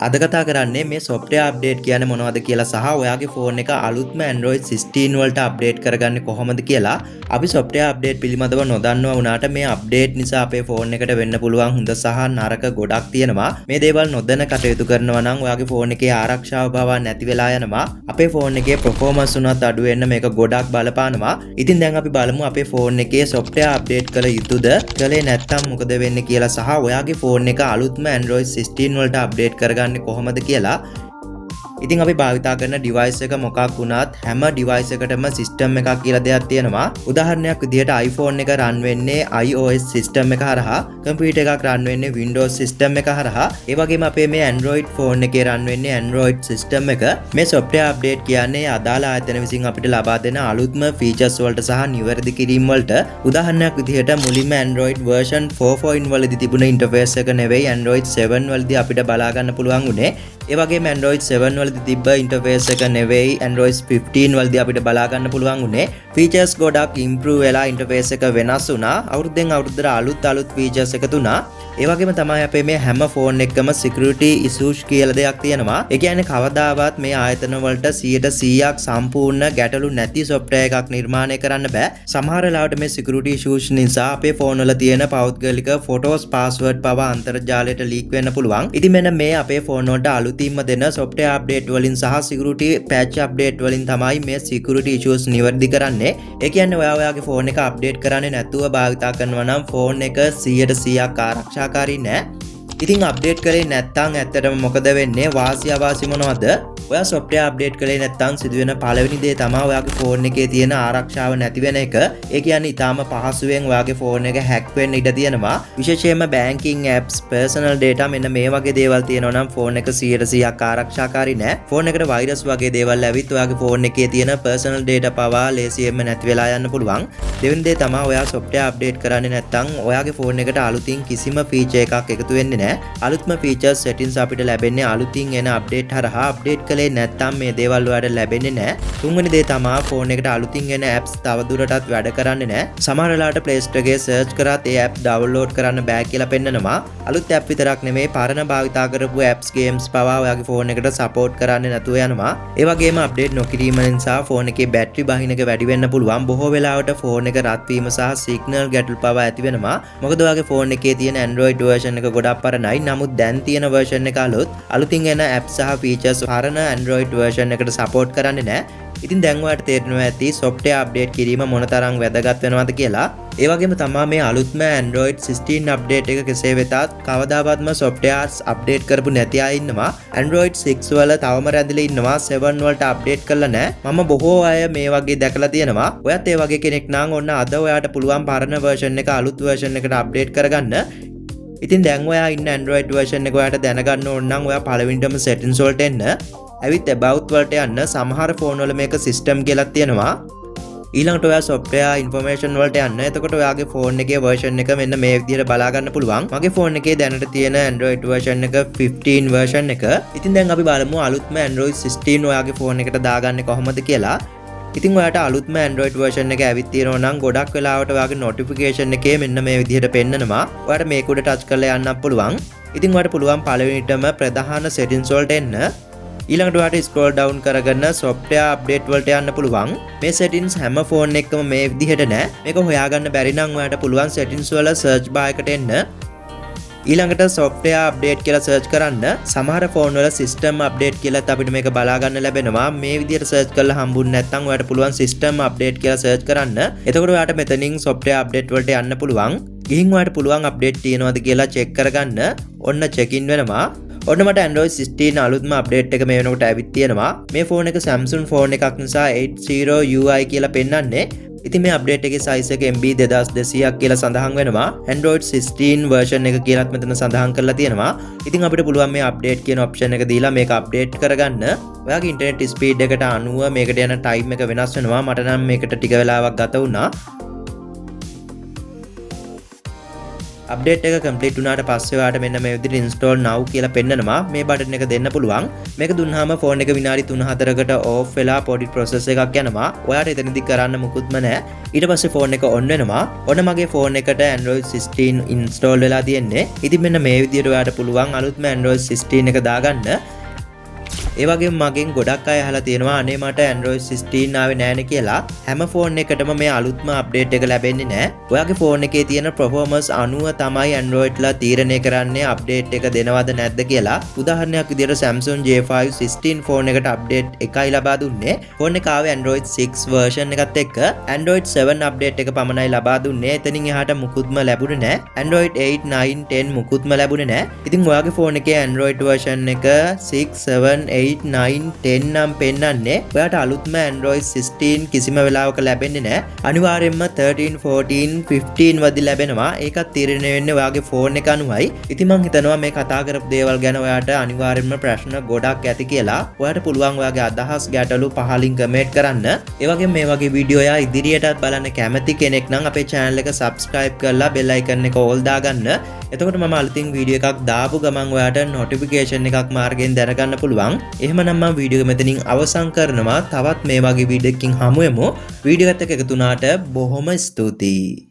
අද කතා කරන්නේ මේ software update කියන්නේ මොනවද කියලා සහ ඔයාගේ phone එක අලුත්ම Android 16 වලට update කරගන්නේ කොහොමද කියලා. අපි software update පිළිබඳව නොදන්නවා වුණාට මේ update නිසා අපේ phone එකට වෙන්න පුළුවන් හොඳ සහ නරක ගොඩක් තියෙනවා. මේ දේවල් නොදැන කටයුතු කරනවා නම් ඔයාගේ phone එකේ ආරක්ෂාව පවා නැති වෙලා යනවා. අපේ phone එකේ performance උනත් අඩු වෙන්න මේක ගොඩක් බලපානවා. ඉතින් දැන් අපි බලමු අපේ phone එකේ software update කළ යුතුද කළේ නැත්නම් මොකද වෙන්නේ කියලා සහ ඔයාගේ phone එක අලුත්ම Android 16 වලට update කරගන්න කොහොමද කියලා. ඉතින් අපි භාවිතා කරන device එක මොකක් වුණත් හැම device එකටම system එකක් කියලා දෙයක් තියෙනවා. උදාහරණයක් විදිහට iPhone එක run වෙන්නේ iOS system එක හරහා, computer එකක් run වෙන්නේ Windows system එක හරහා. ඒ වගේම අපේ මේ Android phone එකේ run වෙන්නේ Android system එක. මේ software update කියන්නේ අදාළ ආයතන විසින් අපිට ලබා දෙන අලුත්ම features වලට සහ නිවැරදි කිරීම වලට. උදාහරණයක් විදිහට මුලින්ම Android version 4.0 වලදී තිබුණ interface එක නෙවෙයි Android 7 වලදී අපිට බලා ගන්න පුළුවන් උනේ. ඒ වගේම Android 7 වලදී තිබ්බ interface එක නෙවෙයි Android 15 වලදී අපිට බලා ගන්න පුළුවන් උනේ. features ගොඩක් improve වෙලා interface එක වෙනස් වුණා. අවුරුද්දෙන් අවුරුද්දට අලුත් features එකතු වුණා. ඒ වගේම තමයි අපේ මේ හැම phone එකකම security issues කියලා දෙයක් තියෙනවා. ඒ කියන්නේ කවදාවත් මේ ආයතන වලට 100% සම්පූර්ණ ගැටලු නැති software එකක් නිර්මාණය කරන්න බෑ. සමහර වෙලාවට මේ security issues නිසා අපේ phone වල තියෙන පෞද්ගලික photos password පවා අන්තර්ජාලයට leak වෙන්න පුළුවන්. ඉතින් මෙන්න මේ අපේ phone වලට අලුතින්ම දෙන software update වලින් සහ security patch update වලින් තමයි මේ security issues නිවැරදි කරන්නේ. ඒ කියන්නේ ඔයාගේ phone එක update කරන්නේ නැතුව භාවිතා කරනවා නම් phone එක 100% ආරක්ෂාකාරී නෑ. ඉතින් අප්ඩේට් කරේ නැත්නම් ඇත්තටම මොකද වෙන්නේ? වාසි අවාසි මොනවද? ඔයා software update කළේ නැත්නම් සිදුවෙන පළවෙනි දේ තමයි ඔයාගේ phone එකේ තියෙන ආරක්ෂාව නැති වෙන එක. ඒ කියන්නේ ඊටාම පහසුවෙන් ඔයාගේ phone එක hack වෙන්න ඉඩ තියෙනවා. විශේෂයෙන්ම banking apps, personal data මෙන්න මේ වගේ දේවල් තියෙනවා නම් phone එක 100% ආරක්ෂාකාරී නෑ. phone එකට virus වගේ දේවල් ඇවිත් ඔයාගේ phone එකේ තියෙන personal data පවා ලේසියෙන්ම නැති වෙලා යන්න පුළුවන්. දෙවෙනි දේ තමයි ඔයා software update කරන්නේ නැත්නම් ඔයාගේ phone එකට අලුතින් කිසිම feature එකක් එකතු වෙන්නේ නෑ. අලුත්ම features settings අපිට ලැබෙන්නේ අලුතින් එන update හරහා. update කළේ නැත්නම් මේ දේවල් ඔයාලට ලැබෙන්නේ නැහැ. තුන්වෙනි දේ තමයි phone එකට අලුතින් එන apps තවදුරටත් වැඩ කරන්නේ නැහැ. සමහර වෙලාවට Play Store එකේ search කරාත් ඒ app download කරන්න බෑ කියලා පෙන්නනවා. අලුත් app විතරක් නෙමෙයි පරණ භාවිතා කරපු apps games පවා ඔයාගේ phone එකට support කරන්නේ නැතුව යනවා. ඒ වගේම update නොකිරීම නිසා phone එකේ battery බහින එක වැඩි වෙන්න පුළුවන්. බොහෝ වෙලාවට phone එක රත් වීම සහ signal ගැටලු පවා ඇති වෙනවා. මොකද ඔයාගේ phone එකේ තියෙන Android version එක ගොඩක් පරණයි. නමුත් දැන් තියෙන version එක අලුතින් එන apps සහ features පරණ Android version එකට support කරන්නේ නැහැ. ඉතින් දැන් ඔයාලට තේරෙනවා ඇති software update කිරීම මොනතරම් වැදගත් වෙනවද කියලා. ඒ වගේම තමයි මේ අලුත්ම Android 16 update එක කෙසේ වෙතත් කවදාවත්ම softwares update කරපු නැති අය ඉන්නවා. Android 6 වල තවම රැඳිලා ඉන්නවා. 7 වලට update කරලා නැහැ. මම බොහෝ අය මේ වගේ දැකලා තියෙනවා. ඔයත් ඒ වගේ කෙනෙක් නම් ඔන්න අද ඔයාට පුළුවන් පරණ version එක අලුත් version එකට update කරගන්න. ඉතින් දැන් ඔයා ඉන්න Android version එක ඔයාට දැනගන්න ඕන නම් ඔයා පළවෙනිටම settings වලට එන්න. ඇවිත් about වලට යන්න. සමහර phone වල මේක system කියලා තියෙනවා. ඊළඟට ඔයා software information වලට යන්න. එතකොට ඔයාගේ phone එකේ version එක මෙන්න මේ විදිහට බලා ගන්න පුළුවන්. මගේ phone එකේ දැනට තියෙන Android version එක 15 version එක. ඉතින් දැන් අපි බලමු අලුත්ම Android 16 ඔයාගේ phone එකට දාගන්නේ කොහොමද කියලා. ඉතින් ඔයාට අලුත්ම Android version එක ඇවිත් තියෙනවා නම් ගොඩක් වෙලාවට ඔයාගේ notification එකේ මෙන්න මේ විදිහට පෙන්නනවා. ඔයාට මේක උඩ touch කරලා යන්නත් පුළුවන්. ඉතින් ඔයාට පුළුවන් පළවෙනිටම ප්‍රධාන settings වලට එන්න. ඊළඟට ඔයාට scroll down කරගෙන software update වලට යන්න පුළුවන්. මේ settings හැම phone එකකම මේ විදිහට නෑ. මේක හොයාගන්න බැරි නම් ඔයාට පුළුවන් settings වල search bar එකට එන්න. ඊළඟට software update කියලා search කරන්න. සමහර phone වල system update කියලාත් අපිට මේක බලා ගන්න ලැබෙනවා. මේ විදිහට search කරලා හම්බුනේ නැත්නම් ඔයාට පුළුවන් system update කියලා search කරන්න. එතකොට ඔයාට මෙතනින් software update වලට යන්න පුළුවන්. ගිහින් ඔයාට පුළුවන් update තියෙනවද කියලා check කරගන්න. ඔන්න check in වෙනවා. ඔන්න මට Android 16 අලුත්ම update එක මේ වෙනකොට ඇවිත් තියෙනවා. මේ phone එක Samsung phone එකක් නිසා 80 UI කියලා පෙන්නන්නේ. ඉතින් මේ අප්ඩේට් එකේ size එක MB 2200ක් කියලා සඳහන් වෙනවා. Android 16 version එක කියලාත් මෙතන සඳහන් කරලා තියෙනවා. ඉතින් අපිට පුළුවන් මේ අප්ඩේට් කියන option එක දීලා මේක අප්ඩේට් කරගන්න. ඔයාගේ internet speed එකට අනුව මේකට යන time එක වෙනස් වෙනවා. මට නම් මේකට ටික වෙලාවක් ගත වුණා. අප්ඩේට් එක කම්ප්ලීට් වුණාට පස්සේ ඔයාලට මෙන්න මේ විදිහට install now කියලා පෙන්නනවා. මේ බටන් එක දෙන්න පුළුවන්. මේක දුන්නාම ෆෝන් එක විනාඩි 3-4කට off වෙලා පොඩි process එකක් යනවා. ඔයාලට එතනදී කරන්න මුකුත්ම නැහැ. ඊට පස්සේ ෆෝන් එක on වෙනවා. ඔන්න මගේ ෆෝන් එකට Android 16 install වෙලා තියෙන්නේ. ඉතින් මෙන්න මේ විදිහට ඔයාලට පුළුවන් අලුත්ම Android 16 එක දාගන්න. ඒ වගේම මගෙන් ගොඩක් අය අහලා තියෙනවා අනේ මට Android 16 ආවේ නැහැනේ කියලා. හැම ෆෝන් එකකටම මේ අලුත්ම අප්ඩේට් එක ලැබෙන්නේ නැහැ. ඔයාගේ ෆෝන් එකේ තියෙන performance අනුව තමයි Android ලා තීරණය කරන්නේ අප්ඩේට් එක දෙනවද නැද්ද කියලා. උදාහරණයක් විදිහට Samsung J5 16 ෆෝන් එකට අප්ඩේට් එකයි ලබා දුන්නේ. ෆෝන් එක ආවේ Android 6 version එකත් එක්ක. Android 7 අප්ඩේට් එක පමණයි ලබා දුන්නේ. එතනින් එහාට මුකුත්ම ලැබුණේ නැහැ. Android 8 9 10 මුකුත්ම ලැබුණේ නැහැ. ඉතින් ඔයාගේ ෆෝන් එකේ Android version එක 6 7 8 9 10 නම් පෙන්නන්නේ. ඔයාට අලුත්ම Android 16 කිසිම වෙලාවක ලැබෙන්නේ නැහැ. අනිවාර්යයෙන්ම 13 14 15 වදී ලැබෙනවා. ඒකත් තීරණය වෙන්නේ ඔයාගේ ෆෝන් එක අනුවයි. ඉතින් මම හිතනවා මේ කතා කරපු දේවල් ගැන ඔයාට අනිවාර්යයෙන්ම ප්‍රශ්න ගොඩක් ඇති කියලා. ඔයාට පුළුවන් ඔයාගේ අදහස් ගැටලු පහලින් කමෙන්ට් කරන්න. ඒ වගේම මේ වගේ වීඩියෝ ඔයා ඉදිරියටත් බලන්න කැමති කෙනෙක් නම් අපේ channel එක subscribe කරලා bell icon එක all දාගන්න. එතකොට මම අලුතින් වීඩියෝ එකක් දාපු ගමන් ඔයාට notification එකක් මාර්ගයෙන් දැනගන්න පුළුවන්. එහෙමනම් මම වීඩියෝ එක මෙතනින් අවසන් කරනවා. තවත් මේ වගේ වීඩියෝ එකකින් හමු වෙමු. වීඩියෝ එකත් එක්ක එකතු වුණාට බොහොම ස්තුතියි.